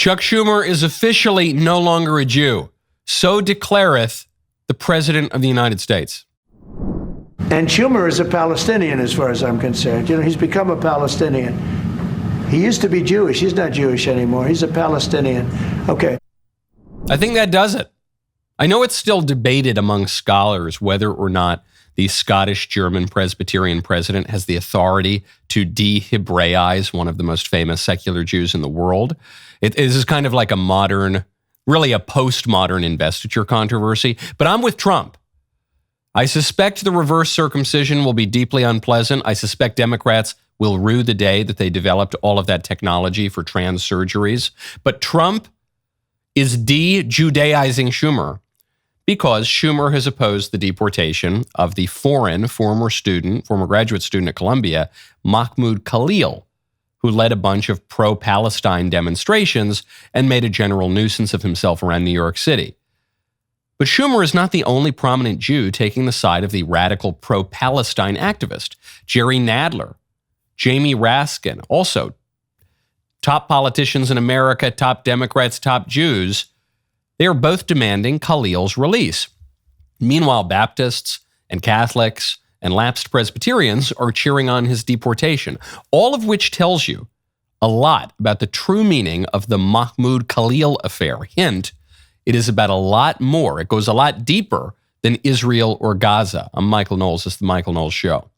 Chuck Schumer is officially no longer a Jew. So declareth the President of the United States. And Schumer is a Palestinian as far as I'm concerned. You know, he's become a Palestinian. He used to be Jewish. He's not Jewish anymore. He's a Palestinian. Okay. I think that does it. I know it's still debated among scholars whether or not the Scottish German Presbyterian president has the authority to de-Hebraize one of the most famous secular Jews in the world. It is kind of like a modern, really a postmodern investiture controversy. But I'm with Trump. I suspect the reverse circumcision will be deeply unpleasant. I suspect Democrats will rue the day that they developed all of that technology for trans surgeries. But Trump is de-Judaizing Schumer because Schumer has opposed the deportation of the former graduate student at Columbia, Mahmoud Khalil, who led a bunch of pro-Palestine demonstrations and made a general nuisance of himself around New York City. But Schumer is not the only prominent Jew taking the side of the radical pro-Palestine activist. Jerry Nadler, Jamie Raskin, also top politicians in America, top Democrats, top Jews, they are both demanding Khalil's release. Meanwhile, Baptists and Catholics and lapsed Presbyterians are cheering on his deportation, all of which tells you a lot about the true meaning of the Mahmoud Khalil affair. Hint, it is about a lot more. It goes a lot deeper than Israel or Gaza. I'm Michael Knowles. This is the Michael Knowles Show.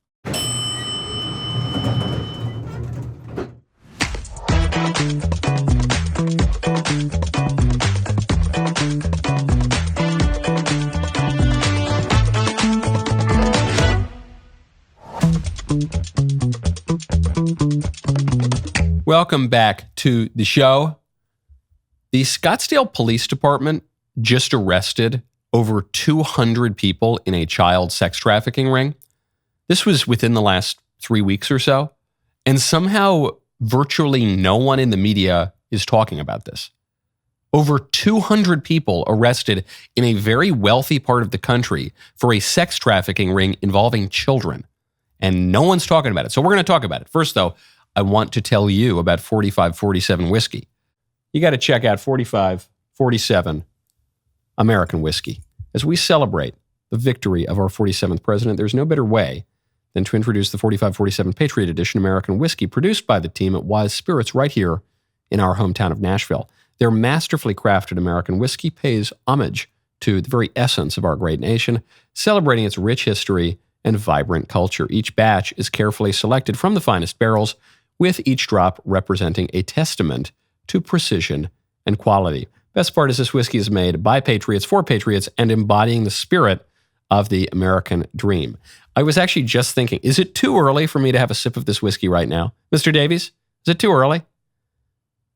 Welcome back to the show. The Scottsdale Police Department just arrested over 200 people in a child sex trafficking ring. This was within the last 3 weeks or so. And somehow virtually no one in the media is talking about this. Over 200 people arrested in a very wealthy part of the country for a sex trafficking ring involving children. And no one's talking about it. So we're going to talk about it. First, though, I want to tell you about 4547 whiskey. You got to check out 4547 American whiskey. As we celebrate the victory of our 47th president, there's no better way than to introduce the 4547 Patriot Edition American whiskey produced by the team at Wise Spirits right here in our hometown of Nashville. Their masterfully crafted American whiskey pays homage to the very essence of our great nation, celebrating its rich history and vibrant culture. Each batch is carefully selected from the finest barrels, with each drop representing a testament to precision and quality. Best part is this whiskey is made by patriots for patriots and embodying the spirit of the American dream. I was actually just thinking, is it too early for me to have a sip of this whiskey right now? Mr. Davies, is it too early?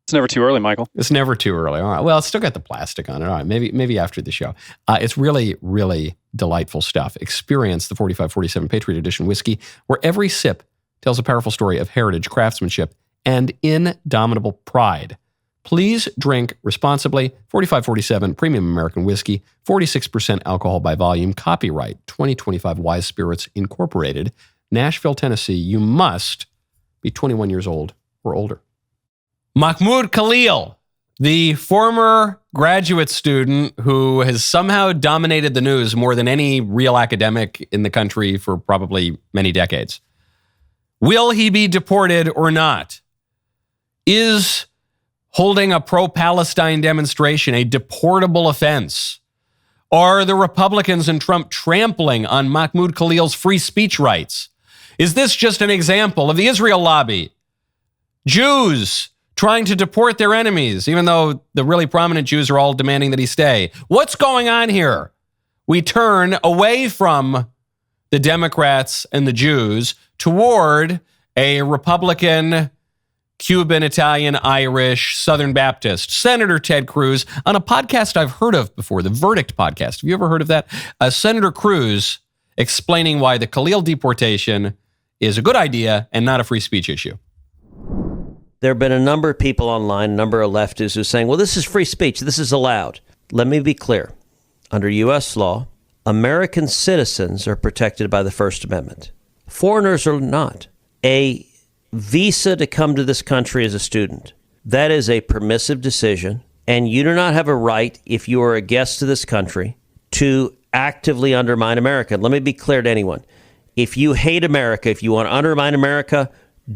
It's never too early, Michael. It's never too early. All right. Well, it's still got the plastic on it. All right. Maybe after the show. It's really, really delightful stuff. Experience the 4547 Patriot Edition whiskey, where every sip tells a powerful story of heritage, craftsmanship, and indomitable pride. Please drink responsibly. 4547 Premium American Whiskey, 46% alcohol by volume, copyright 2025 Wise Spirits Incorporated, Nashville, Tennessee. You must be 21 years old or older. Mahmoud Khalil, the former graduate student who has somehow dominated the news more than any real academic in the country for probably many decades. Will he be deported or not? Is holding a pro-Palestine demonstration a deportable offense? Are the Republicans and Trump trampling on Mahmoud Khalil's free speech rights? Is this just an example of the Israel lobby? Jews trying to deport their enemies, even though the really prominent Jews are all demanding that he stay. What's going on here? We turn away from the Democrats and the Jews toward a Republican, Cuban, Italian, Irish, Southern Baptist, Senator Ted Cruz, on a podcast I've heard of before, the Verdict podcast. Have you ever heard of that? Senator Cruz explaining why the Khalil deportation is a good idea and not a free speech issue. There have been a number of people online, a number of leftists who are saying, well, this is free speech. This is allowed. Let me be clear. Under U.S. law, American citizens are protected by the First Amendment. Foreigners are not. A visa to come to this country as a student That is a permissive decision, and you do not have a right, if you are a guest to this country, to actively undermine America. Let me be clear to anyone. If you hate America, if you want to undermine America,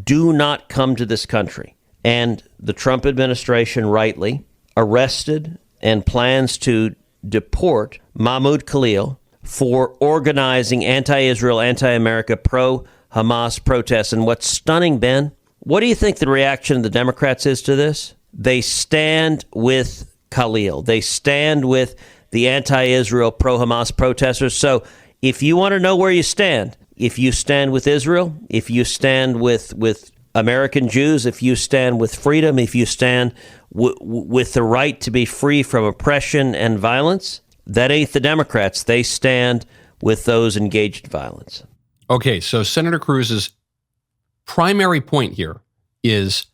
do not come to this country. And the Trump administration rightly arrested and plans to deport Mahmoud Khalil for organizing anti-Israel, anti-America, pro-Hamas protests. And what's stunning, Ben, what do you think the reaction of the Democrats is to this? They stand with Khalil. They stand with the anti-Israel, pro-Hamas protesters. So if you want to know where you stand, if you stand with Israel, if you stand with American Jews, if you stand with freedom, if you stand with the right to be free from oppression and violence, that ain't the Democrats. They stand with those engaged in violence. Okay, so Senator Cruz's primary point here is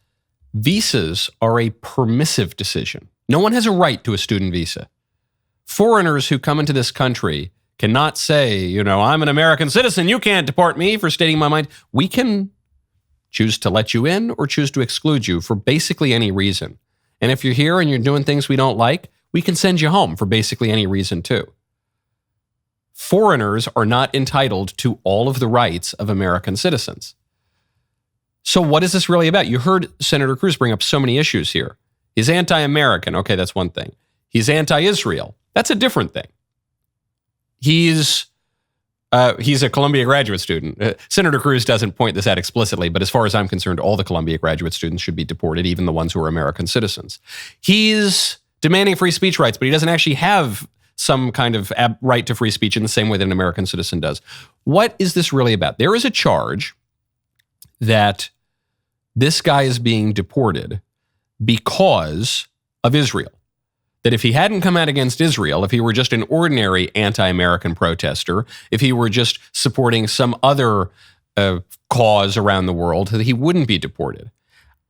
visas are a permissive decision. No one has a right to a student visa. Foreigners who come into this country cannot say, I'm an American citizen, you can't deport me for stating my mind. We can choose to let you in or choose to exclude you for basically any reason. And if you're here and you're doing things we don't like, we can send you home for basically any reason too. Foreigners are not entitled to all of the rights of American citizens. So what is this really about? You heard Senator Cruz bring up so many issues here. He's anti-American. Okay, that's one thing. He's anti-Israel. That's a different thing. He's a Columbia graduate student. Senator Cruz doesn't point this out explicitly, but as far as I'm concerned, all the Columbia graduate students should be deported, even the ones who are American citizens. He's demanding free speech rights, but he doesn't actually have some kind of right to free speech in the same way that an American citizen does. What is this really about? There is a charge that this guy is being deported because of Israel. That if he hadn't come out against Israel, if he were just an ordinary anti-American protester, if he were just supporting some other cause around the world, that he wouldn't be deported.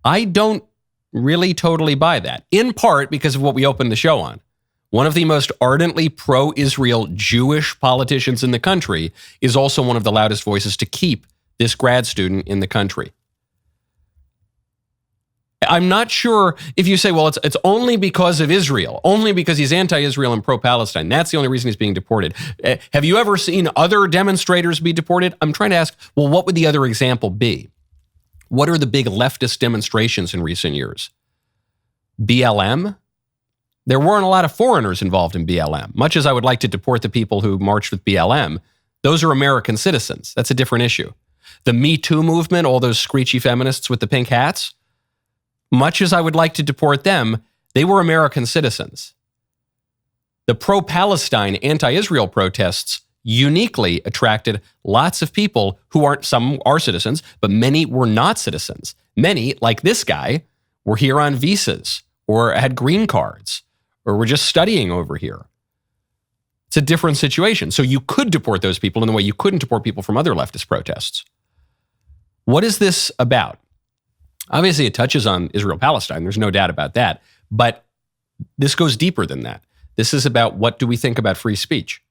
I don't really totally buy that, in part because of what we opened the show on. One of the most ardently pro-Israel Jewish politicians in the country is also one of the loudest voices to keep this grad student in the country. I'm not sure if you say, well, it's only because of Israel, only because he's anti-Israel and pro-Palestine. That's the only reason he's being deported. Have you ever seen other demonstrators be deported? I'm trying to ask, well, what would the other example be? What are the big leftist demonstrations in recent years? BLM? There weren't a lot of foreigners involved in BLM. Much as I would like to deport the people who marched with BLM, those are American citizens. That's a different issue. The Me Too movement, all those screechy feminists with the pink hats, much as I would like to deport them, they were American citizens. The pro-Palestine, anti-Israel protests uniquely attracted lots of people who some are citizens, but many were not citizens. Many, like this guy, were here on visas or had green cards or were just studying over here. It's a different situation. So you could deport those people in the way you couldn't deport people from other leftist protests. What is this about? Obviously, it touches on Israel-Palestine. There's no doubt about that. But this goes deeper than that. This is about what do we think about free speech?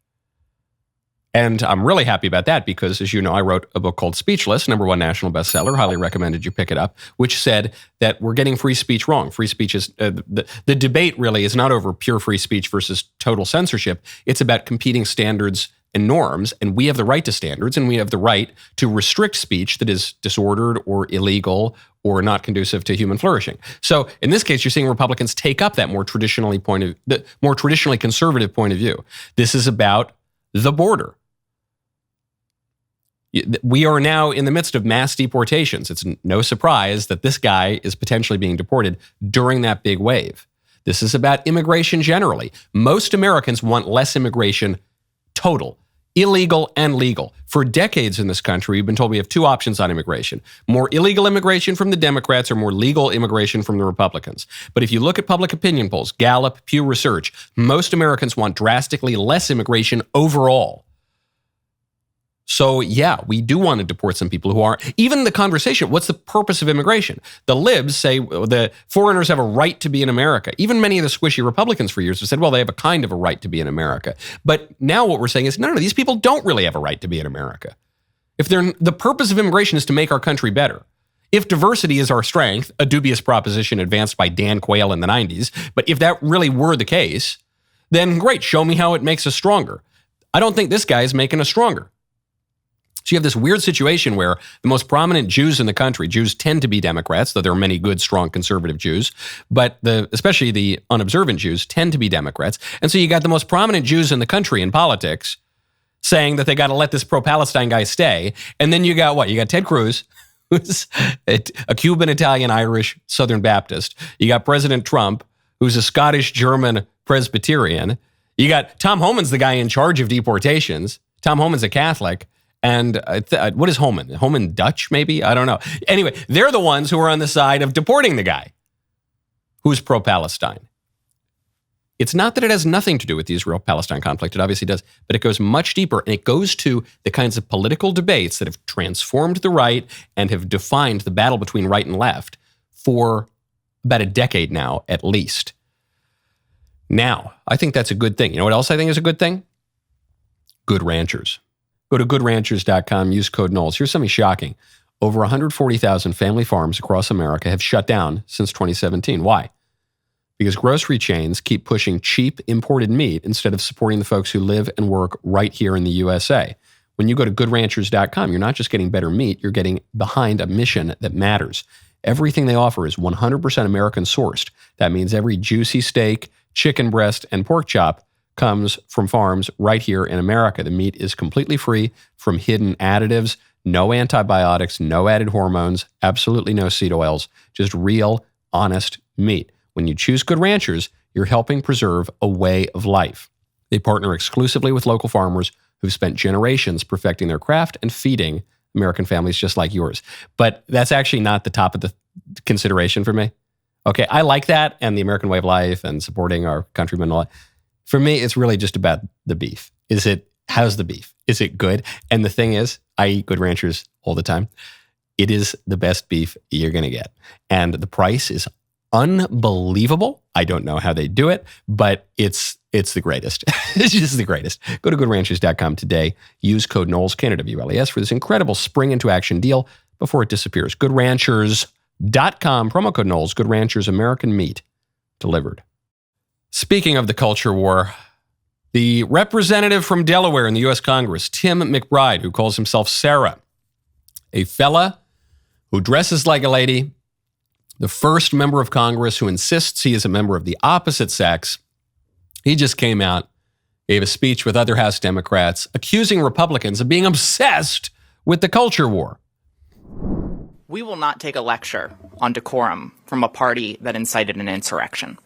And I'm really happy about that because, as you know, I wrote a book called Speechless, #1 national bestseller, highly recommended you pick it up, which said that we're getting free speech wrong. Free speech is, the debate really is not over pure free speech versus total censorship. It's about competing standards and norms, and we have the right to standards, and we have the right to restrict speech that is disordered or illegal or not conducive to human flourishing. So in this case, you're seeing Republicans take up that more traditionally conservative point of view. This is about the border. We are now in the midst of mass deportations. It's no surprise that this guy is potentially being deported during that big wave. This is about immigration generally. Most Americans want less immigration total. Illegal and legal. For decades in this country, we've been told we have two options on immigration. More illegal immigration from the Democrats or more legal immigration from the Republicans. But if you look at public opinion polls, Gallup, Pew Research, most Americans want drastically less immigration overall. So yeah, we do want to deport some people who are, even the conversation, what's the purpose of immigration? The libs say the foreigners have a right to be in America. Even many of the squishy Republicans for years have said, well, they have a kind of a right to be in America. But now what we're saying is, no, these people don't really have a right to be in America. The purpose of immigration is to make our country better. If diversity is our strength, a dubious proposition advanced by Dan Quayle in the 90s, but if that really were the case, then great, show me how it makes us stronger. I don't think this guy is making us stronger. So you have this weird situation where the most prominent Jews in the country, Jews tend to be Democrats, though there are many good, strong conservative Jews, but especially the unobservant Jews tend to be Democrats. And so you got the most prominent Jews in the country in politics saying that they got to let this pro-Palestine guy stay. And then you got what? You got Ted Cruz, who's a Cuban, Italian, Irish, Southern Baptist. You got President Trump, who's a Scottish, German Presbyterian. You got Tom Homan's the guy in charge of deportations. Tom Homan's a Catholic. And what is Homan? Homan Dutch, maybe? I don't know. Anyway, they're the ones who are on the side of deporting the guy who's pro-Palestine. It's not that it has nothing to do with the Israel-Palestine conflict. It obviously does. But it goes much deeper, and it goes to the kinds of political debates that have transformed the right and have defined the battle between right and left for about a decade now, at least. Now, I think that's a good thing. You know what else I think is a good thing? Good ranchers. Go to goodranchers.com, use code Knowles. Here's something shocking. Over 140,000 family farms across America have shut down since 2017. Why? Because grocery chains keep pushing cheap imported meat instead of supporting the folks who live and work right here in the USA. When you go to goodranchers.com, you're not just getting better meat, you're getting behind a mission that matters. Everything they offer is 100% American sourced. That means every juicy steak, chicken breast, and pork chop comes from farms right here in America. The meat is completely free from hidden additives, no antibiotics, no added hormones, absolutely no seed oils, just real, honest meat. When you choose Good Ranchers, you're helping preserve a way of life. They partner exclusively with local farmers who've spent generations perfecting their craft and feeding American families just like yours. But that's actually not the top of the consideration for me. Okay, I like that and the American way of life and supporting our countrymen and all that. For me, it's really just about the beef. How's the beef? Is it good? And the thing is, I eat Good Ranchers all the time. It is the best beef you're going to get. And the price is unbelievable. I don't know how they do it, but it's the greatest. It's just the greatest. Go to goodranchers.com today. Use code Knowles, KNWLES, for this incredible spring into action deal before it disappears. Goodranchers.com, promo code Knowles, Good Ranchers, American meat delivered. Speaking of the culture war, the representative from Delaware in the U.S. Congress, Tim McBride, who calls himself Sarah, a fella who dresses like a lady, the first member of Congress who insists he is a member of the opposite sex, he just came out, gave a speech with other House Democrats, accusing Republicans of being obsessed with the culture war. We will not take a lecture on decorum from a party that incited an insurrection.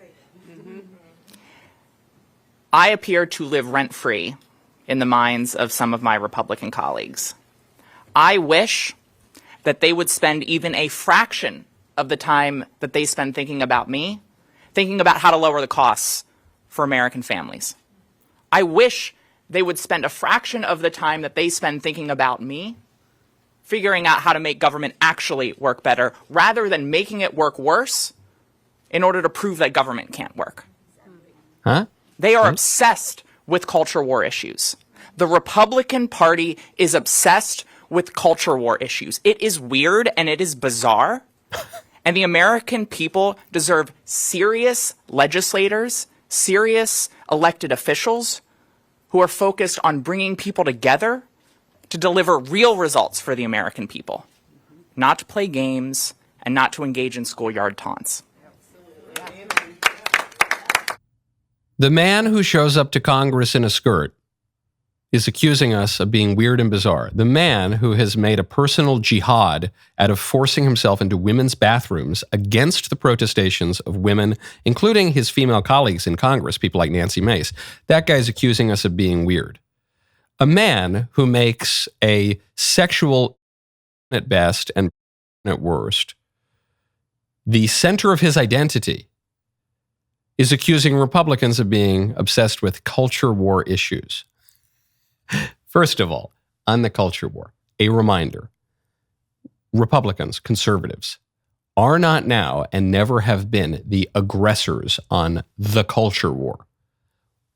I appear to live rent-free in the minds of some of my Republican colleagues. I wish that they would spend even a fraction of the time that they spend thinking about me, thinking about how to lower the costs for American families. I wish they would spend a fraction of the time that they spend thinking about me, figuring out how to make government actually work better, rather than making it work worse in order to prove that government can't work. Huh? They are obsessed with culture war issues. The Republican Party is obsessed with culture war issues. It is weird and it is bizarre. And the American people deserve serious legislators, serious elected officials who are focused on bringing people together to deliver real results for the American people, not to play games and not to engage in schoolyard taunts. The man who shows up to Congress in a skirt is accusing us of being weird and bizarre. The man who has made a personal jihad out of forcing himself into women's bathrooms against the protestations of women, including his female colleagues in Congress, people like Nancy Mace. That guy's accusing us of being weird. A man who makes a sexual, at best and at worst, the center of his identity, is accusing Republicans of being obsessed with culture war issues. First of all, on the culture war, a reminder. Republicans, conservatives, are not now and never have been the aggressors on the culture war.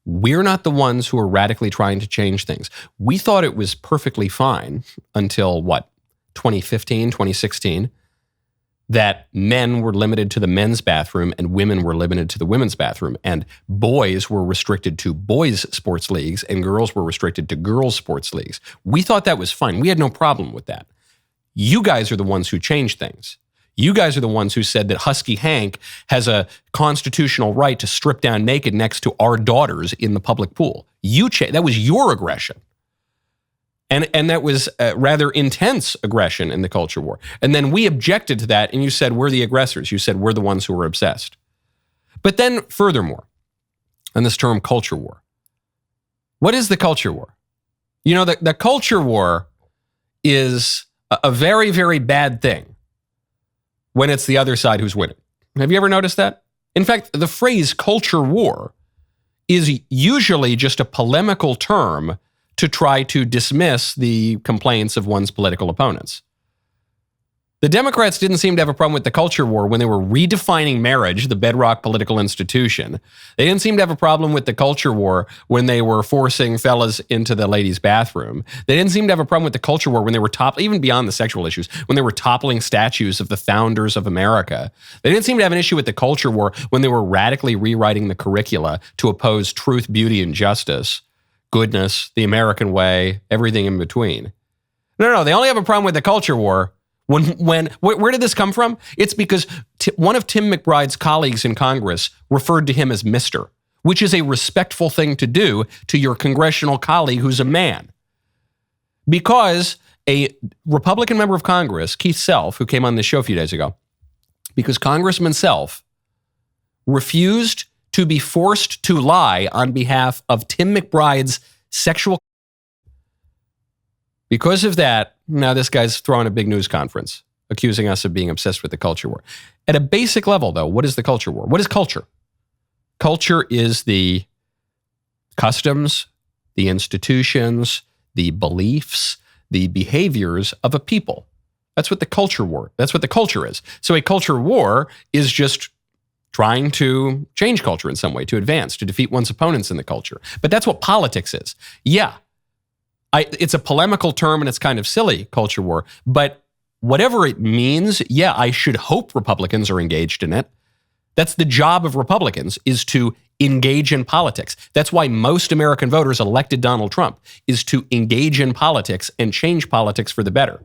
We're not the ones who are radically trying to change things. We thought it was perfectly fine until, 2015, 2016? that men were limited to the men's bathroom and women were limited to the women's bathroom, and boys were restricted to boys' sports leagues and girls were restricted to girls' sports leagues. We thought that was fine. We had no problem with that. You guys are the ones who changed things. You guys are the ones who said that Husky Hank has a constitutional right to strip down naked next to our daughters in the public pool. That was your aggression. And that was rather intense aggression in the culture war. And then we objected to that, and you said, we're the aggressors. You said, we're the ones who were obsessed. But then furthermore, on this term culture war, what is the culture war? You know, the culture war is a very, very bad thing when it's the other side who's winning. Have you ever noticed that? In fact, the phrase culture war is usually just a polemical term to try to dismiss the complaints of one's political opponents. The Democrats didn't seem to have a problem with the culture war when they were redefining marriage, the bedrock political institution. They didn't seem to have a problem with the culture war when they were forcing fellas into the ladies' bathroom. They didn't seem to have a problem with the culture war when they were even beyond the sexual issues, when they were toppling statues of the founders of America. They didn't seem to have an issue with the culture war when they were radically rewriting the curricula to oppose truth, beauty, and justice, goodness, the American way, everything in between. No, they only have a problem with the culture war where did this come from? It's because one of Tim McBride's colleagues in Congress referred to him as Mr., which is a respectful thing to do to your congressional colleague who's a man. Because a Republican member of Congress, Keith Self, who came on this show a few days ago, because Congressman Self refused to be forced to lie on behalf of Tim McBride's sexual. Because of that, now this guy's throwing a big news conference, accusing us of being obsessed with the culture war. At a basic level, though, what is the culture war? What is culture? Culture is the customs, the institutions, the beliefs, the behaviors of a people. That's what the culture war, that's what the culture is. So a culture war is just trying to change culture in some way, to advance, to defeat one's opponents in the culture. But that's what politics is. Yeah, it's a polemical term and it's kind of silly, culture war, but whatever it means, yeah, I should hope Republicans are engaged in it. That's the job of Republicans, is to engage in politics. That's why most American voters elected Donald Trump, is to engage in politics and change politics for the better.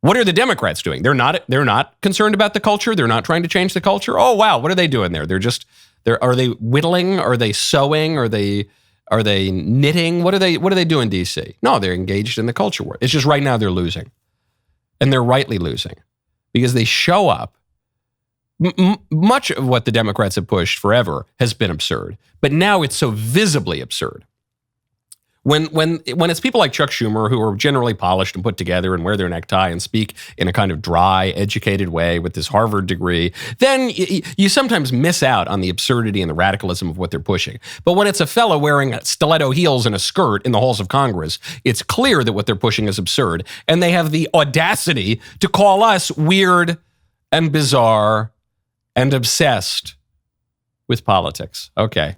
What are the Democrats doing? They're not concerned about the culture. They're not trying to change the culture. Oh, wow. What are they doing there? Are they whittling? Are they sewing? Are they knitting? What do they do in DC? No, they're engaged in the culture war. It's just right now they're losing. And they're rightly losing because they show up. Much of what the Democrats have pushed forever has been absurd, but now it's so visibly absurd. When it's people like Chuck Schumer, who are generally polished and put together and wear their necktie and speak in a kind of dry, educated way with this Harvard degree, then you sometimes miss out on the absurdity and the radicalism of what they're pushing. But when it's a fellow wearing stiletto heels and a skirt in the halls of Congress, it's clear that what they're pushing is absurd. And they have the audacity to call us weird and bizarre and obsessed with politics. Okay.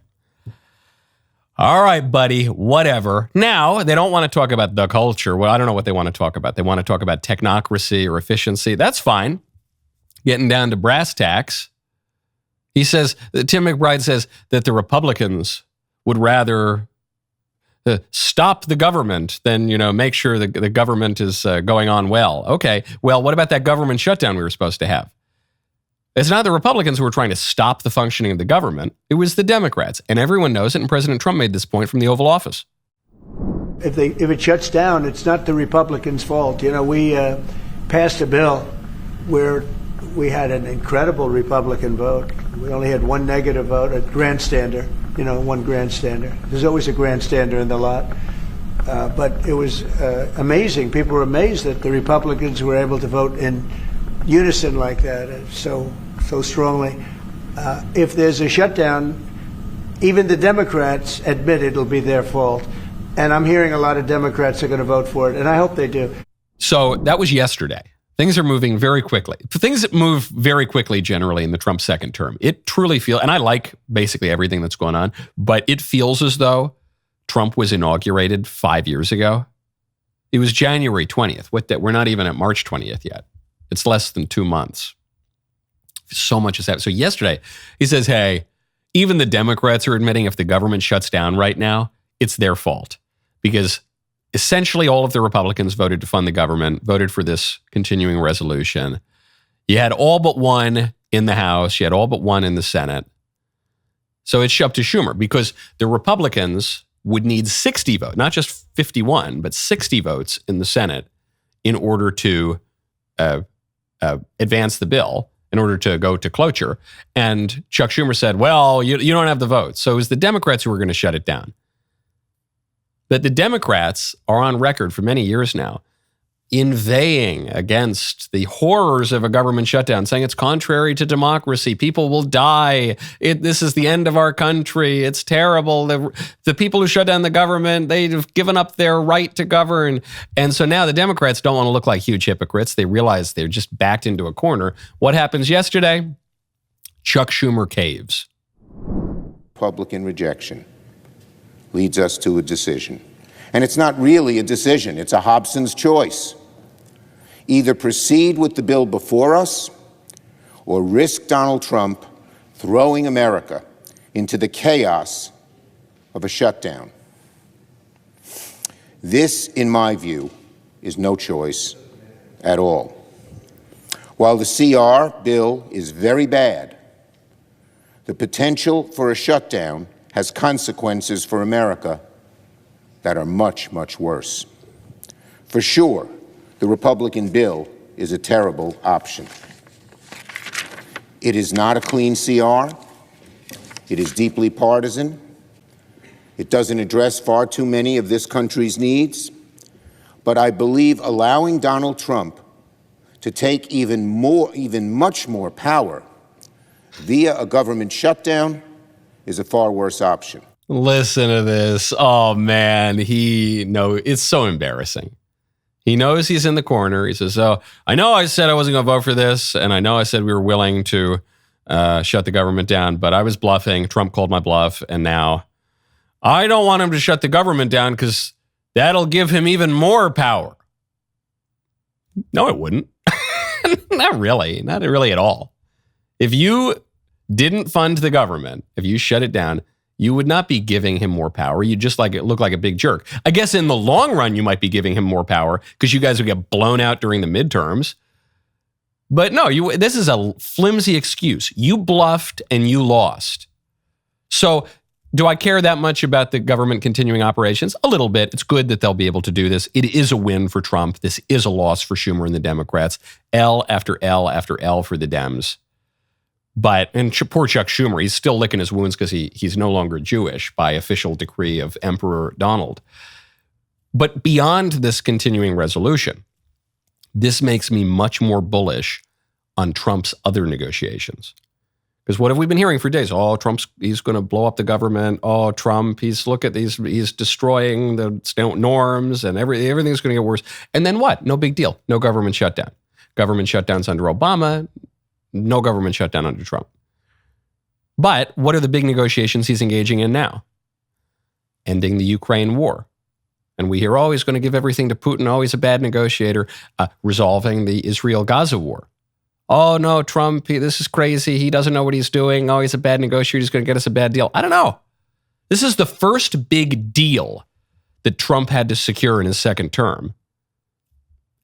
All right, buddy, whatever. Now, they don't want to talk about the culture. Well, I don't know what they want to talk about. They want to talk about technocracy or efficiency. That's fine. Getting down to brass tacks. Tim McBride says that the Republicans would rather stop the government than, make sure the government is going on well. Okay, well, what about that government shutdown we were supposed to have? It's not the Republicans who were trying to stop the functioning of the government. It was the Democrats. And everyone knows it. And President Trump made this point from the Oval Office. If it shuts down, it's not the Republicans' fault. We passed a bill where we had an incredible Republican vote. We only had one negative vote, a grandstander, one grandstander. There's always a grandstander in the lot. But it was amazing. People were amazed that the Republicans were able to vote in unison like that, so strongly. If there's a shutdown, even the Democrats admit it'll be their fault. And I'm hearing a lot of Democrats are going to vote for it, and I hope they do. So that was yesterday. Things are moving very quickly. Things that move very quickly generally in the Trump second term. It truly feels, and I like basically everything that's going on, but it feels as though Trump was inaugurated 5 years ago. It was January 20th. We're not even at March 20th yet. It's less than 2 months. so much has happened. So yesterday, he says, hey, even the Democrats are admitting if the government shuts down right now, it's their fault. Because essentially all of the Republicans voted to fund the government, voted for this continuing resolution. You had all but one in the House. You had all but one in the Senate. So it's up to Schumer because the Republicans would need 60 votes, not just 51, but 60 votes in the Senate in order to advance the bill, in order to go to cloture. And Chuck Schumer said, well, you don't have the votes. So it was the Democrats who were going to shut it down. But the Democrats are on record for many years now inveighing against the horrors of a government shutdown, saying it's contrary to democracy. People will die. This is the end of our country. It's terrible. The people who shut down the government, they've given up their right to govern. And so now the Democrats don't want to look like huge hypocrites. They realize they're just backed into a corner. What happens yesterday? Chuck Schumer Caves. Republican rejection leads us to a decision. And it's not really a decision. It's a Hobson's choice. Either proceed with the bill before us or risk Donald Trump throwing America into the chaos of a shutdown. This, in my view, is no choice at all. While the CR bill is very bad, the potential for a shutdown has consequences for America that are much, much worse. For sure, the Republican bill is a terrible option. It is not a clean CR. It is deeply partisan. It doesn't address far too many of this country's needs. But I believe allowing Donald Trump to take even much more power via a government shutdown is a far worse option. Listen to this. Oh, man. It's so embarrassing. He knows he's in the corner. He says, oh, I know I said I wasn't going to vote for this, and I know I said we were willing to shut the government down, but I was bluffing. Trump called my bluff, and now I don't want him to shut the government down because that'll give him even more power. No, it wouldn't. Not really. Not really at all. If you didn't fund the government, if you shut it down, you would not be giving him more power. You'd just look like a big jerk. I guess in the long run, you might be giving him more power because you guys would get blown out during the midterms. But no, this is a flimsy excuse. You bluffed and you lost. So do I care that much about the government continuing operations? A little bit. It's good that they'll be able to do this. It is a win for Trump. This is a loss for Schumer and the Democrats. L after L after L for the Dems. And poor Chuck Schumer, he's still licking his wounds because he's no longer Jewish by official decree of Emperor Donald. But beyond this continuing resolution, this makes me much more bullish on Trump's other negotiations. Because what have we been hearing for days? Oh, he's going to blow up the government. Oh, Trump, he's destroying the norms and everything's going to get worse. And then what? No big deal. No government shutdown. Government shutdowns under Obama. No government shutdown under Trump. But what are the big negotiations he's engaging in now? Ending the Ukraine war. And we hear, oh, he's going to give everything to Putin. Oh, he's a bad negotiator. Resolving the Israel-Gaza war. Oh, no, Trump, this is crazy. He doesn't know what he's doing. Oh, he's a bad negotiator. He's going to get us a bad deal. I don't know. This is the first big deal that Trump had to secure in his second term.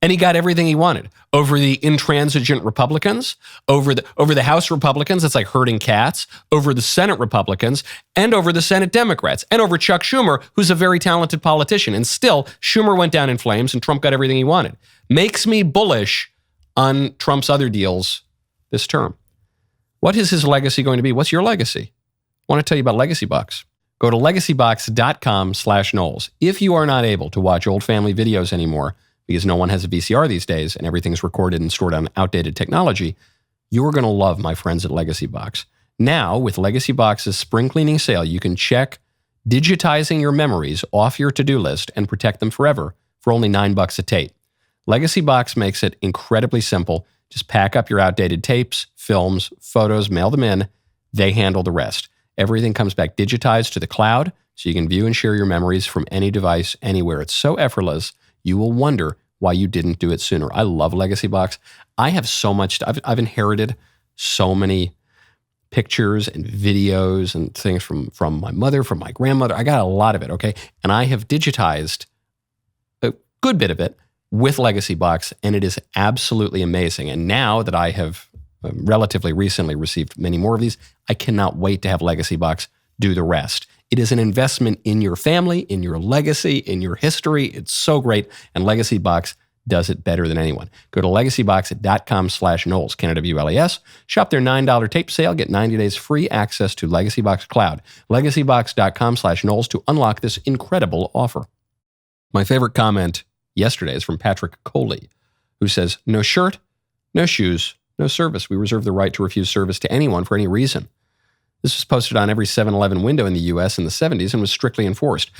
And he got everything he wanted over the intransigent Republicans, over the House Republicans. It's like herding cats, over the Senate Republicans, and over the Senate Democrats, and over Chuck Schumer, who's a very talented politician. And still, Schumer went down in flames and Trump got everything he wanted. Makes me bullish on Trump's other deals this term. What is his legacy going to be? What's your legacy? I want to tell you about Legacy Box. Go to legacybox.com/Knowles. If you are not able to watch old family videos anymore, because no one has a VCR these days and everything's recorded and stored on outdated technology, you are going to love my friends at Legacy Box. Now, with Legacy Box's spring cleaning sale, you can check digitizing your memories off your to-do list and protect them forever for only $9 a tape. Legacy Box makes it incredibly simple. Just pack up your outdated tapes, films, photos, mail them in. They handle the rest. Everything comes back digitized to the cloud so you can view and share your memories from any device, anywhere. It's so effortless. You will wonder why you didn't do it sooner. I love Legacy Box. I have so much. I've inherited so many pictures and videos and things from my mother, from my grandmother. I got a lot of it, okay? And I have digitized a good bit of it with Legacy Box, and it is absolutely amazing. And now that I have relatively recently received many more of these, I cannot wait to have Legacy Box do the rest. It is an investment in your family, in your legacy, in your history. It's so great, and Legacy Box does it better than anyone. Go to legacybox.com/Knowles, KNWLES. Shop their $9 tape sale. Get 90 days free access to Legacy Box Cloud. Legacybox.com/Knowles to unlock this incredible offer. My favorite comment yesterday is from Patrick Coley, who says, "No shirt, no shoes, no service. We reserve the right to refuse service to anyone for any reason." This was posted on every 7-Eleven window in the U.S. in the 70s and was strictly enforced.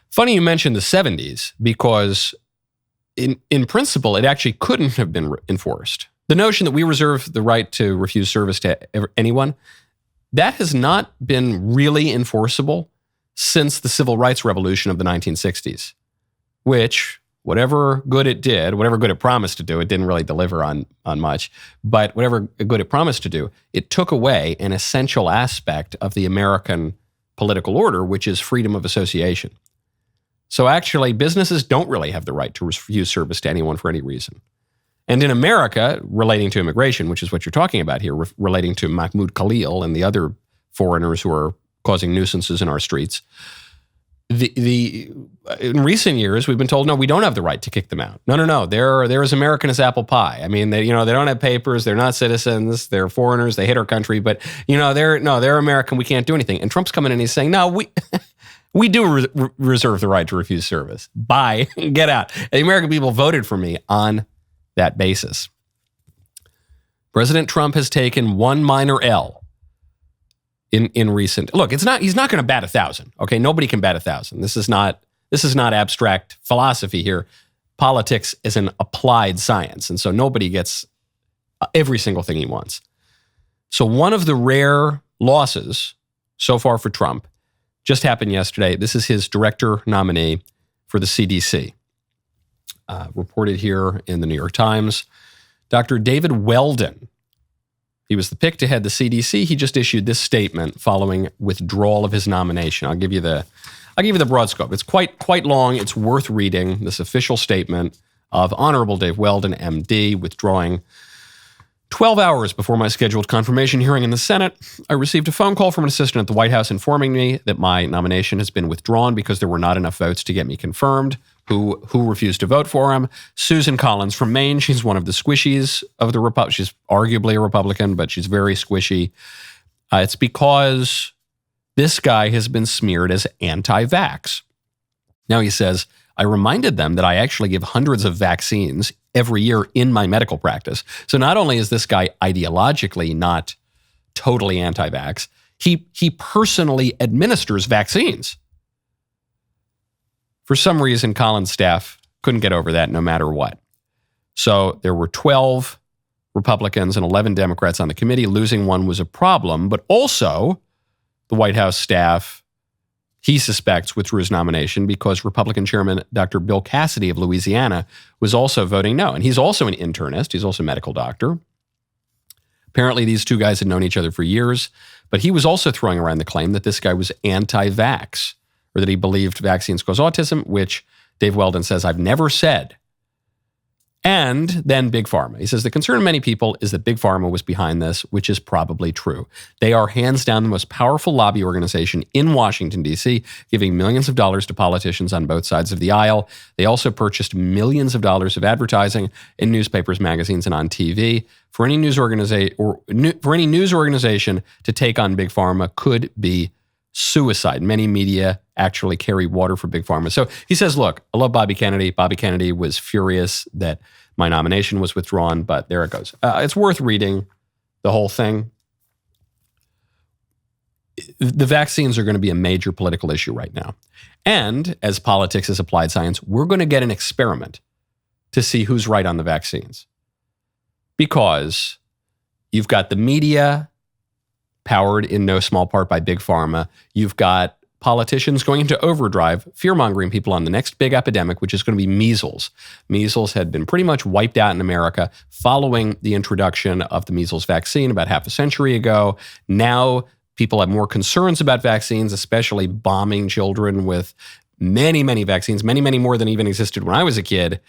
Funny you mentioned the 70s, because in principle, it actually couldn't have been enforced. The notion that we reserve the right to refuse service to anyone, that has not been really enforceable since the Civil Rights Revolution of the 1960s, which, whatever good it did, whatever good it promised to do, it didn't really deliver on much, but whatever good it promised to do, it took away an essential aspect of the American political order, which is freedom of association. So actually, businesses don't really have the right to refuse service to anyone for any reason. And in America, relating to immigration, which is what you're talking about here, relating to Mahmoud Khalil and the other foreigners who are causing nuisances in our streets, in recent years, we've been told, no, we don't have the right to kick them out. No. They're as American as apple pie. I mean, they don't have papers. They're not citizens. They're foreigners. They hate our country. But, they're American. We can't do anything. And Trump's coming in and he's saying, no, we do reserve the right to refuse service. Bye. Get out. The American people voted for me on that basis. President Trump has taken one minor L in recent. Look, he's not going to bat 1,000. Okay, nobody can bat 1,000. This is not abstract philosophy here. Politics is an applied science, and so nobody gets every single thing he wants. So one of the rare losses so far for Trump just happened yesterday. This is his director nominee for the CDC. Reported here in the New York Times. Dr. David Weldon. He was the pick to head the CDC. He just issued this statement following withdrawal of his nomination. I'll give you the broad scope. It's quite long. It's worth reading. This official statement of Honorable Dave Weldon, MD, withdrawing 12 hours before my scheduled confirmation hearing in the Senate. I received a phone call from an assistant at the White House informing me that my nomination has been withdrawn because there were not enough votes to get me confirmed. Who refused to vote for him? Susan Collins from Maine. She's one of the squishies of the Republic. She's arguably a Republican, but she's very squishy. It's because this guy has been smeared as anti-vax. Now he says, I reminded them that I actually give hundreds of vaccines every year in my medical practice. So not only is this guy ideologically not totally anti-vax, he personally administers vaccines. For some reason, Collins' staff couldn't get over that no matter what. So there were 12 Republicans and 11 Democrats on the committee. Losing one was a problem, but also the White House staff, he suspects, withdrew his nomination because Republican Chairman Dr. Bill Cassidy of Louisiana was also voting no. And he's also an internist. He's also a medical doctor. Apparently, these two guys had known each other for years, but he was also throwing around the claim that this guy was anti-vax, or that he believed vaccines cause autism, which Dave Weldon says, I've never said. And then Big Pharma. He says, the concern of many people is that Big Pharma was behind this, which is probably true. They are hands down the most powerful lobby organization in Washington, D.C., giving millions of dollars to politicians on both sides of the aisle. They also purchased millions of dollars of advertising in newspapers, magazines, and on TV. For any news organization to take on Big Pharma could be suicide. Many media actually carry water for Big Pharma. So he says, look, I love Bobby Kennedy. Bobby Kennedy was furious that my nomination was withdrawn, but there it goes. It's worth reading the whole thing. The vaccines are going to be a major political issue right now. And as politics is applied science, we're going to get an experiment to see who's right on the vaccines. Because you've got the media powered in no small part by Big Pharma. You've got politicians going into overdrive, fear-mongering people on the next big epidemic, which is going to be measles. Measles had been pretty much wiped out in America following the introduction of the measles vaccine about half a century ago. Now people have more concerns about vaccines, especially bombing children with many, many vaccines, many, many more than even existed when I was a kid,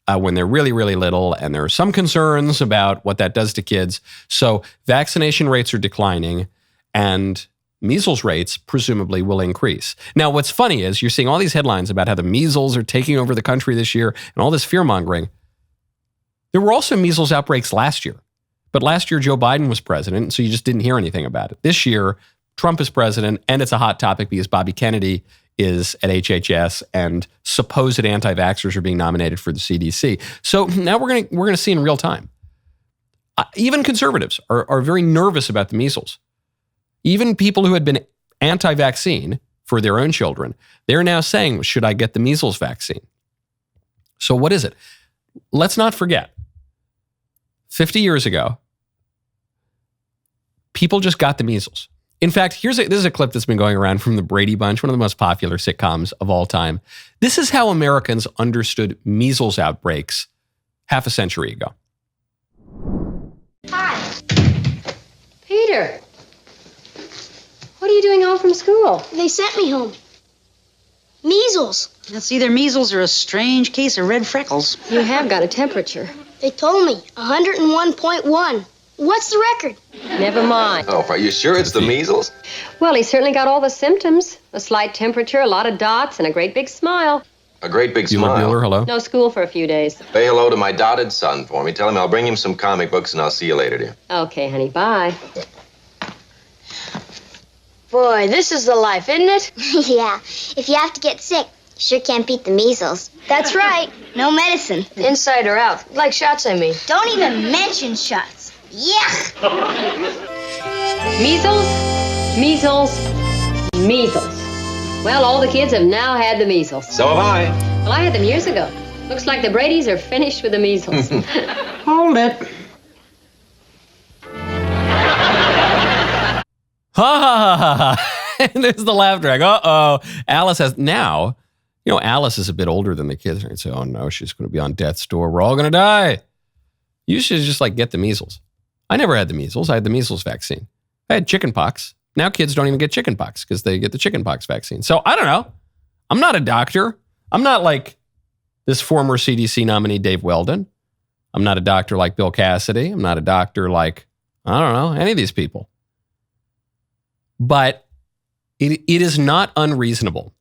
when they're really, really little. And there are some concerns about what that does to kids. So vaccination rates are declining, and measles rates presumably will increase. Now, what's funny is you're seeing all these headlines about how the measles are taking over the country this year and all this fear-mongering. There were also measles outbreaks last year. But last year, Joe Biden was president, so you just didn't hear anything about it. This year, Trump is president, and it's a hot topic because Bobby Kennedy is at HHS and supposed anti-vaxxers are being nominated for the CDC. So now we're going to see in real time. Even conservatives are very nervous about the measles. Even people who had been anti-vaccine for their own children, they're now saying, should I get the measles vaccine? So what is it? Let's not forget, 50 years ago, people just got the measles. In fact, this is a clip that's been going around from the Brady Bunch, one of the most popular sitcoms of all time. This is how Americans understood measles outbreaks half a century ago. Hi. Peter. What are you doing home from school? They sent me home. Measles. That's either measles or a strange case of red freckles. You have got a temperature. They told me 101.1. What's the record? Never mind. Oh, are you sure it's the measles? Well, he certainly got all the symptoms. A slight temperature, a lot of dots, and a great big smile. A great big Bueller, smile. Bueller, hello. No school for a few days. Say hello to my dotted son for me. Tell him I'll bring him some comic books and I'll see you later, dear. Okay, honey, bye. Boy, this is the life, isn't it? Yeah. If you have to get sick, you sure can't beat the measles. That's right. No medicine. Inside or out? Like shots, I mean. Don't even mention shots. Yuck! Measles, measles, measles. Well, all the kids have now had the measles. So have I. Well, I had them years ago. Looks like the Bradys are finished with the measles. Hold it. Ha ha ha ha. And there's the laugh track. Uh-oh. Alice has now, Alice is a bit older than the kids. And say, oh no, she's going to be on death's door. We're all going to die. You should just get the measles. I never had the measles. I had the measles vaccine. I had chicken pox. Now kids don't even get chicken pox because they get the chicken pox vaccine. So I don't know. I'm not a doctor. I'm not like this former CDC nominee, Dave Weldon. I'm not a doctor like Bill Cassidy. I'm not a doctor like, I don't know, any of these people. But it is not unreasonable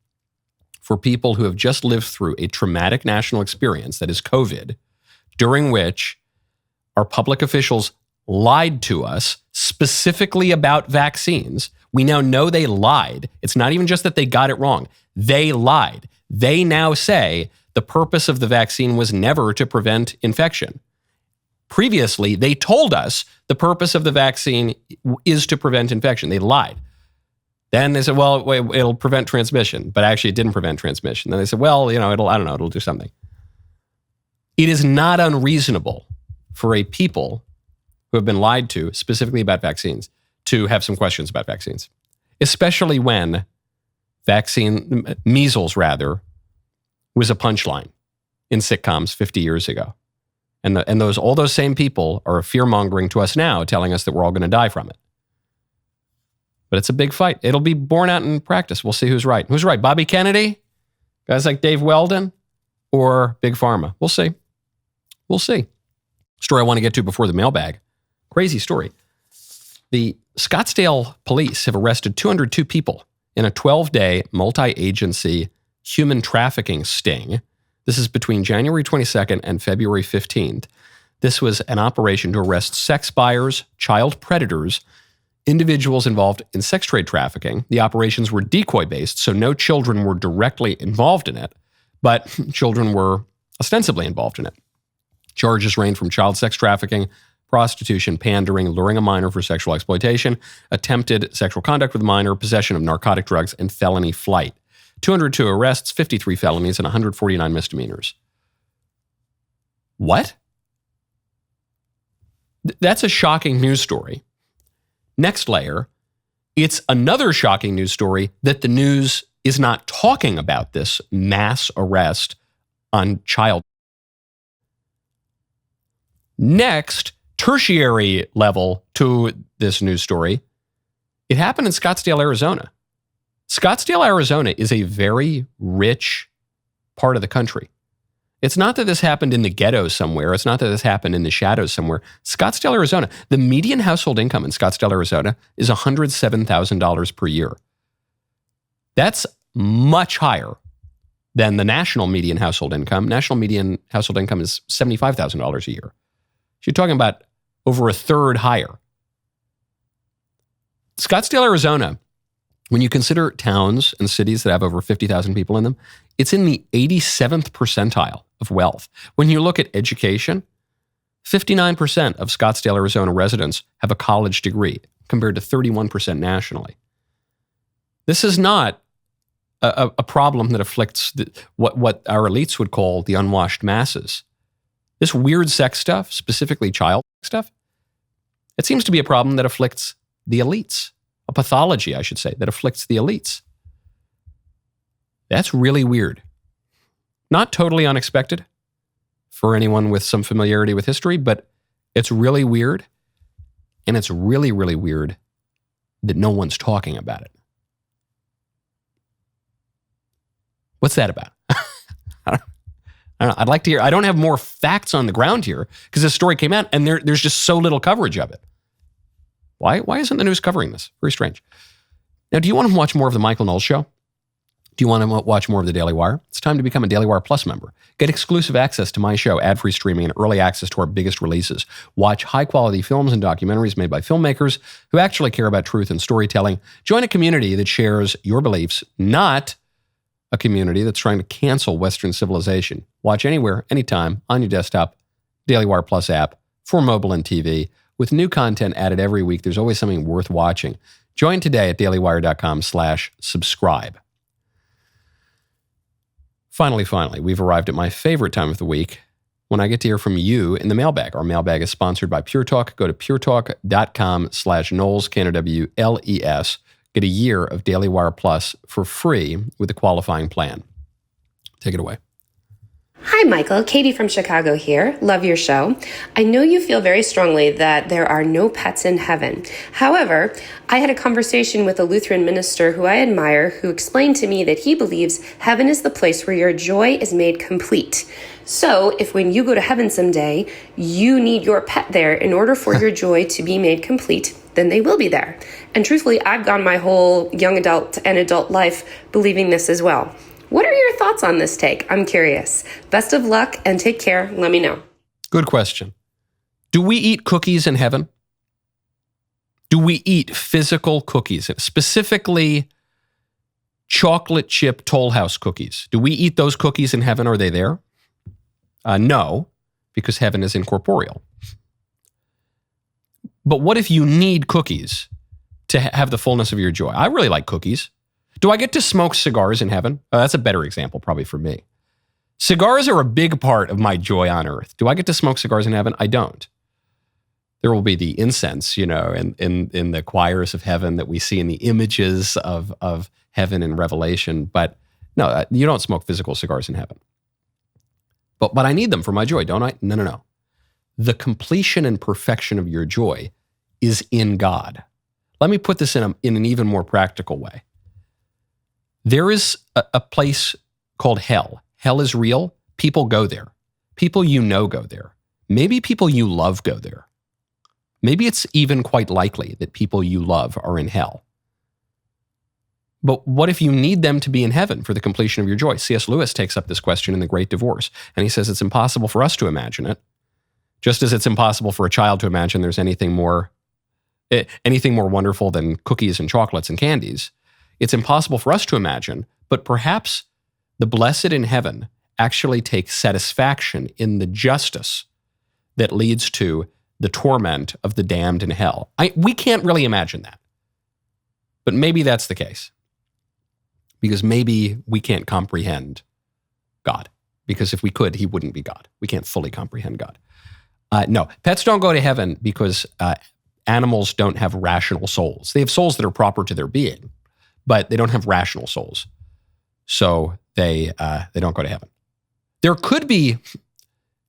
for people who have just lived through a traumatic national experience, that is COVID, during which our public officials lied to us specifically about vaccines. We now know they lied. It's not even just that they got it wrong. They lied. They now say the purpose of the vaccine was never to prevent infection. Previously, they told us the purpose of the vaccine is to prevent infection. They lied. Then they said, well, wait, it'll prevent transmission, but actually it didn't prevent transmission. Then they said, well, it'll do something. It is not unreasonable for a people who have been lied to specifically about vaccines to have some questions about vaccines, especially when measles was a punchline in sitcoms 50 years ago. And all those same people are fear-mongering to us now, telling us that we're all going to die from it. But it's a big fight. It'll be borne out in practice. We'll see who's right. Who's right? Bobby Kennedy? Guys like Dave Weldon? Or Big Pharma? We'll see. We'll see. Story I want to get to before the mailbag. Crazy story. The Scottsdale police have arrested 202 people in a 12-day multi-agency human trafficking sting. This is between January 22nd and February 15th. This was an operation to arrest sex buyers, child predators, individuals involved in sex trade trafficking. The operations were decoy-based, so no children were directly involved in it, but children were ostensibly involved in it. Charges range from child sex trafficking, prostitution, pandering, luring a minor for sexual exploitation, attempted sexual conduct with a minor, possession of narcotic drugs, and felony flight. 202 arrests, 53 felonies, and 149 misdemeanors. What? That's a shocking news story. Next layer, it's another shocking news story that the news is not talking about this mass arrest on child. Next, tertiary level to this news story, it happened in Scottsdale, Arizona. Scottsdale, Arizona is a very rich part of the country. It's not that this happened in the ghetto somewhere. It's not that this happened in the shadows somewhere. Scottsdale, Arizona, the median household income in Scottsdale, Arizona is $107,000 per year. That's much higher than the national median household income. National median household income is $75,000 a year. So you're talking about over a third higher. Scottsdale, Arizona, when you consider towns and cities that have over 50,000 people in them, it's in the 87th percentile of wealth. When you look at education, 59% of Scottsdale, Arizona residents have a college degree compared to 31% nationally. This is not a problem that afflicts what our elites would call the unwashed masses. This weird sex stuff, specifically child stuff, it seems to be a problem that afflicts the elites. A pathology, I should say, that afflicts the elites. That's really weird. Not totally unexpected for anyone with some familiarity with history, but it's really weird. And it's really, really weird that no one's talking about it. What's that about? I don't know. I'd like to hear. I don't have more facts on the ground here because this story came out and there's just so little coverage of it. Why isn't the news covering this? Very strange. Now, do you want to watch more of the Michael Knowles Show? Do you want to watch more of the Daily Wire? It's time to become a Daily Wire Plus member. Get exclusive access to my show, ad-free streaming, and early access to our biggest releases. Watch high-quality films and documentaries made by filmmakers who actually care about truth and storytelling. Join a community that shares your beliefs, not a community that's trying to cancel Western civilization. Watch anywhere, anytime, on your desktop, Daily Wire Plus app, for mobile and TV. With new content added every week, there's always something worth watching. Join today at dailywire.com/subscribe. Finally, we've arrived at my favorite time of the week when I get to hear from you in the mailbag. Our mailbag is sponsored by Pure Talk. Go to puretalk.com/Knowles, KNWLES. Get a year of Daily Wire Plus for free with a qualifying plan. Take it away. Hi, Michael. Katie from Chicago here. Love your show. I know you feel very strongly that there are no pets in heaven. However, I had a conversation with a Lutheran minister who I admire who explained to me that he believes heaven is the place where your joy is made complete. So if when you go to heaven someday, you need your pet there in order for your joy to be made complete, then they will be there. And truthfully, I've gone my whole young adult and adult life believing this as well. What are your thoughts on this take? I'm curious. Best of luck and take care. Let me know. Good question. Do we eat cookies in heaven? Do we eat physical cookies, specifically chocolate chip Toll House cookies? Do we eat those cookies in heaven? Are they there? No, because heaven is incorporeal. But what if you need cookies to have the fullness of your joy? I really like cookies. Do I get to smoke cigars in heaven? That's a better example probably for me. Cigars are a big part of my joy on earth. Do I get to smoke cigars in heaven? I don't. There will be the incense, in the choirs of heaven that we see in the images of heaven in Revelation. But no, you don't smoke physical cigars in heaven. But I need them for my joy, don't I? No. The completion and perfection of your joy is in God. Let me put this in an even more practical way. There is a place called hell. Hell is real. People go there. People you know go there. Maybe people you love go there. Maybe it's even quite likely that people you love are in hell. But what if you need them to be in heaven for the completion of your joy? C.S. Lewis takes up this question in The Great Divorce, and he says it's impossible for us to imagine it, just as it's impossible for a child to imagine there's anything more wonderful than cookies and chocolates and candies. It's impossible for us to imagine, but perhaps the blessed in heaven actually take satisfaction in the justice that leads to the torment of the damned in hell. We can't really imagine that. But maybe that's the case. Because maybe we can't comprehend God. Because if we could, he wouldn't be God. We can't fully comprehend God. No, pets don't go to heaven because animals don't have rational souls. They have souls that are proper to their being, but they don't have rational souls. so they don't go to heaven. There could be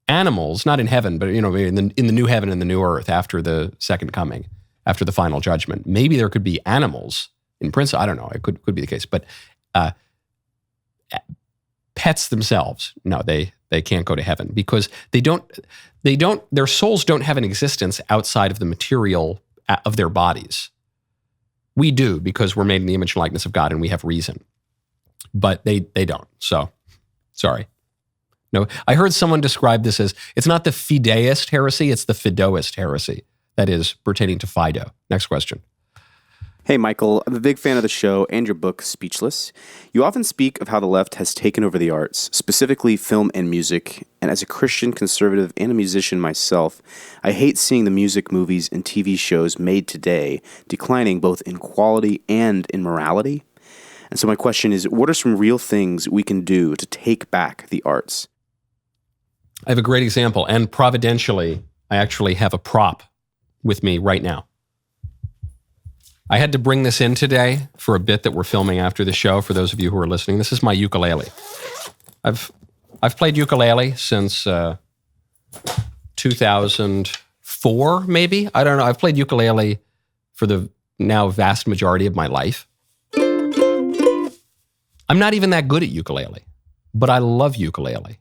animals, not in heaven, but in the new heaven and the new earth after the second coming, after the final judgment. Maybe there could be animals in principle. I don't know. It could be the case, but pets themselves, no, they can't go to heaven because their souls don't have an existence outside of the material of their bodies. We do because we're made in the image and likeness of God and we have reason, but they don't. So, sorry. No, I heard someone describe this as, it's not the fideist heresy, it's the fidoist heresy. That is pertaining to Fido. Next question. Hey, Michael, I'm a big fan of the show and your book, Speechless. You often speak of how the left has taken over the arts, specifically film and music. And as a Christian conservative and a musician myself, I hate seeing the music, movies, and TV shows made today declining both in quality and in morality. And so my question is, what are some real things we can do to take back the arts? I have a great example, and providentially, I actually have a prop with me right now. I had to bring this in today for a bit that we're filming after the show, for those of you who are listening. This is my ukulele. I've played ukulele since 2004, maybe? I don't know. I've played ukulele for the now vast majority of my life. I'm not even that good at ukulele, but I love ukulele.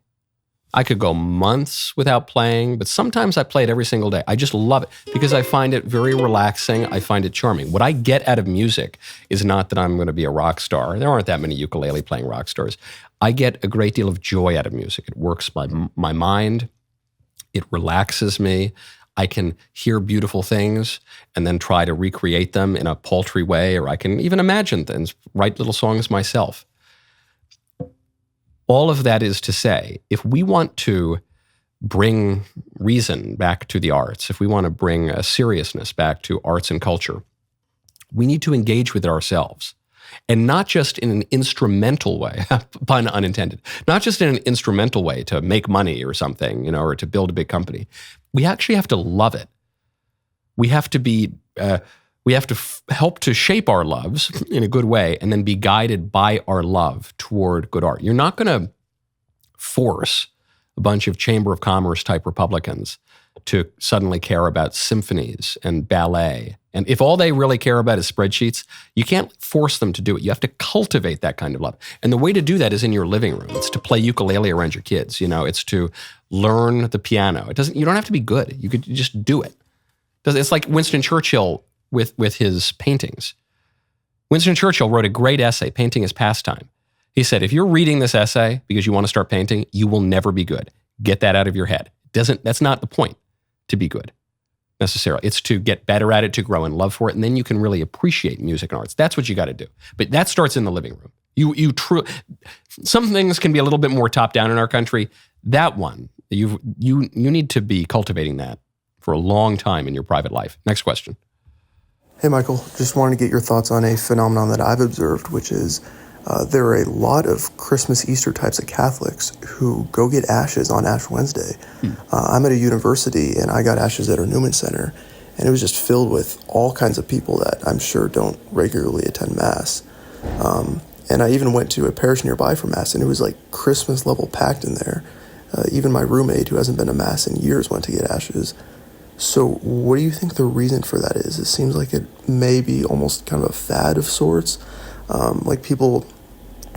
I could go months without playing, but sometimes I play it every single day. I just love it because I find it very relaxing. I find it charming. What I get out of music is not that I'm going to be a rock star. There aren't that many ukulele playing rock stars. I get a great deal of joy out of music. It works my mind. It relaxes me. I can hear beautiful things and then try to recreate them in a paltry way, or I can even imagine things, write little songs myself. All of that is to say, if we want to bring reason back to the arts, if we want to bring a seriousness back to arts and culture, we need to engage with it ourselves. And not just in an instrumental way, pun unintended, not just in an instrumental way to make money or something, or to build a big company. We actually have to love it. We have to be... We have to help to shape our loves in a good way and then be guided by our love toward good art. You're not going to force a bunch of Chamber of Commerce type Republicans to suddenly care about symphonies and ballet. And if all they really care about is spreadsheets, you can't force them to do it. You have to cultivate that kind of love. And the way to do that is in your living room. It's to play ukulele around your kids. It's to learn the piano. You don't have to be good. You could just do it. It's like Winston Churchill with his paintings. Winston Churchill wrote a great essay, Painting as Pastime. He said, if you're reading this essay because you want to start painting, you will never be good. Get that out of your head. That's not the point, to be good necessarily. It's to get better at it, to grow in love for it, and then you can really appreciate music and arts. That's what you got to do. But that starts in the living room. Some things can be a little bit more top down in our country. That one, you need to be cultivating that for a long time in your private life. Next question. Hey, Michael, just wanted to get your thoughts on a phenomenon that I've observed, which is there are a lot of Christmas, Easter types of Catholics who go get ashes on Ash Wednesday. I'm at a university, and I got ashes at our Newman Center, and it was just filled with all kinds of people that I'm sure don't regularly attend Mass. And I even went to a parish nearby for Mass, and it was like Christmas level packed in there. Even my roommate, who hasn't been to Mass in years, went to get ashes. So what do you think the reason for that is? It seems like it may be almost kind of a fad of sorts. Like people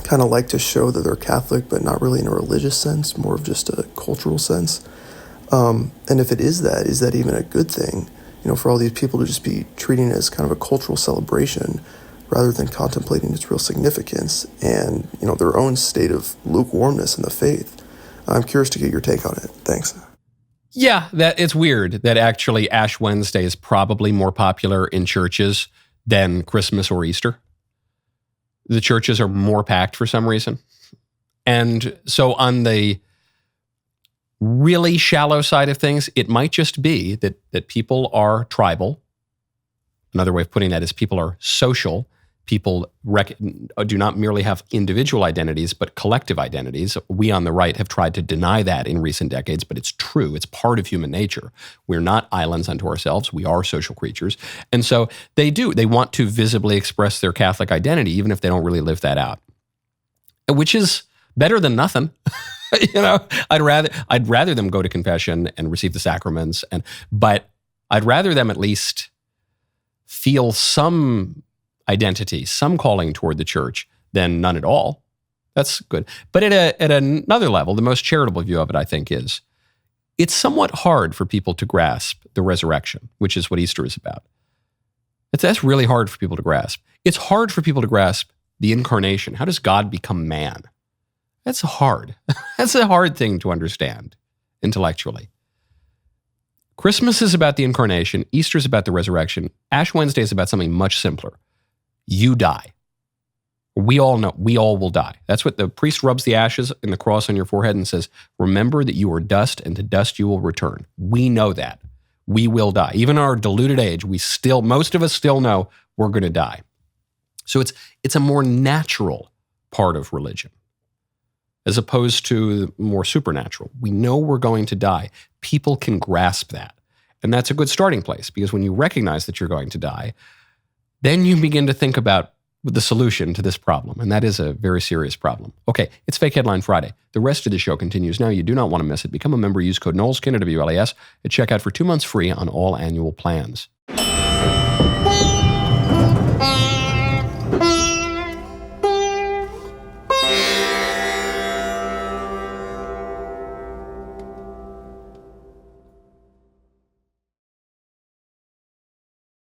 kind of like to show that they're Catholic, but not really in a religious sense, more of just a cultural sense. And if it is that even a good thing, for all these people to just be treating it as kind of a cultural celebration rather than contemplating its real significance and, their own state of lukewarmness in the faith? I'm curious to get your take on it. Thanks. Yeah, it's weird that actually Ash Wednesday is probably more popular in churches than Christmas or Easter. The churches are more packed for some reason. And so on the really shallow side of things, it might just be that people are tribal. Another way of putting that is people are social. People do not merely have individual identities, but collective identities. We on the right have tried to deny that in recent decades, but it's true. It's part of human nature. We're not islands unto ourselves. We are social creatures. And so they want to visibly express their Catholic identity, even if they don't really live that out. which is better than nothing. I'd rather them go to confession and receive the sacraments, but I'd rather them at least feel some identity, some calling toward the church than none at all. That's good. But at another level, the most charitable view of it, I think, is it's somewhat hard for people to grasp the resurrection, which is what Easter is about. That's really hard for people to grasp. It's hard for people to grasp the incarnation. How does God become man? That's hard. That's a hard thing to understand intellectually. Christmas is about the incarnation. Easter is about the resurrection. Ash Wednesday is about something much simpler. You die. We all know, we all will die. That's what the priest rubs the ashes in the cross on your forehead and says, remember that you are dust and to dust you will return. We know that. We will die. Even in our deluded age, most of us still know we're going to die. So it's a more natural part of religion as opposed to more supernatural. We know we're going to die. People can grasp that. And that's a good starting place, because when you recognize that you're going to die, then you begin to think about the solution to this problem. And that is a very serious problem. Okay, it's Fake Headline Friday. The rest of the show continues now. You do not want to miss it. Become a member. Use code Knowles, K-N-O-W-L-E-S, at checkout for 2 months free on all annual plans.